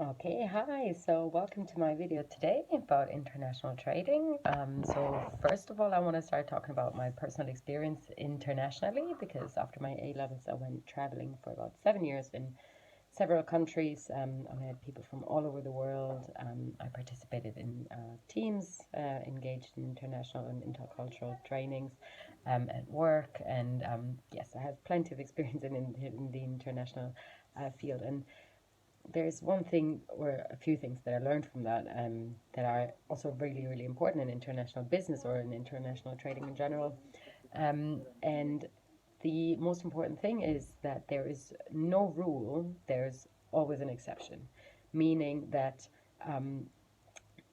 Okay, hi. So welcome to my video today about international trading. So first of all, I want to start talking about my personal experience internationally because after my A levels, I went traveling for about 7 years in several countries. I had people from all over the world. I participated in teams, engaged in international and intercultural trainings at work, and yes, I have plenty of experience in the international field. And there's one thing or a few things that I learned from that are also really, really important in international business or in international trading in general. And the most important thing is that there is no rule, there's always an exception, meaning that um,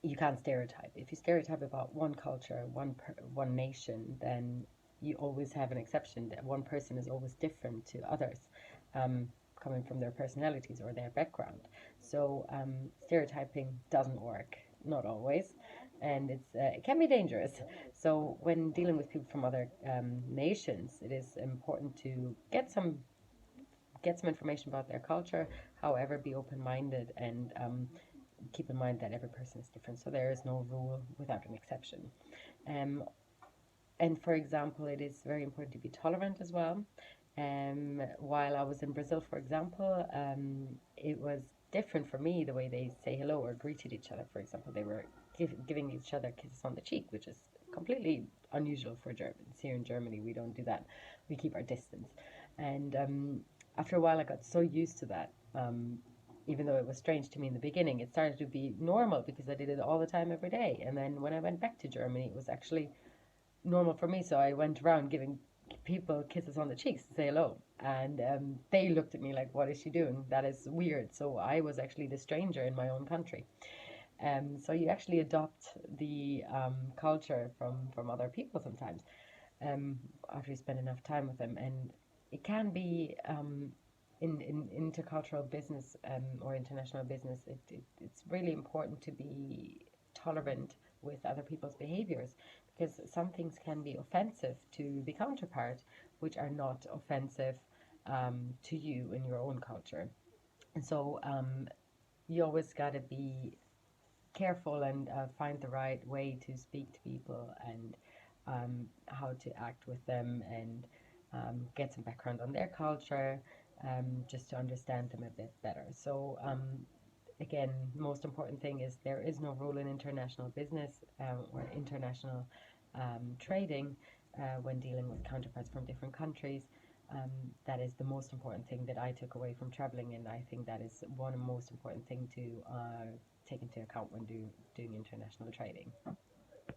you can't stereotype. If you stereotype about one culture, one nation, then you always have an exception. That one person is always different to others, um, coming from their personalities or their background. So stereotyping doesn't work, not always, and it can be dangerous. So when dealing with people from other nations, it is important to get some information about their culture. However, be open-minded and keep in mind that every person is different, so there is no rule without an exception. Um, and for example, it is very important to be tolerant as well. While I was in Brazil, for example, it was different for me the way they say hello or greeted each other. For example, they were giving each other kisses on the cheek, which is completely unusual for Germans. Here in Germany, we don't do that. We keep our distance. And after a while, I got so used to that. Even though it was strange to me in the beginning, it started to be normal because I did it all the time, every day. And then when I went back to Germany, it was actually normal for me. So I went around giving people kisses on the cheeks to say hello. And they looked at me like, what is she doing? That is weird. So I was actually the stranger in my own country. So you actually adopt the culture from other people sometimes after you spend enough time with them. And it can be in intercultural business or international business, it's really important to be tolerant with other people's behaviors because some things can be offensive to the counterpart, which are not offensive to you in your own culture. And so you always got to be careful and find the right way to speak to people and how to act with them and get some background on their culture just to understand them a bit better. So again, most important thing is there is no rule in international business or international trading when dealing with counterparts from different countries. Um, that is the most important thing that I took away from traveling, and I think that is one of the most important thing to take into account when doing international trading.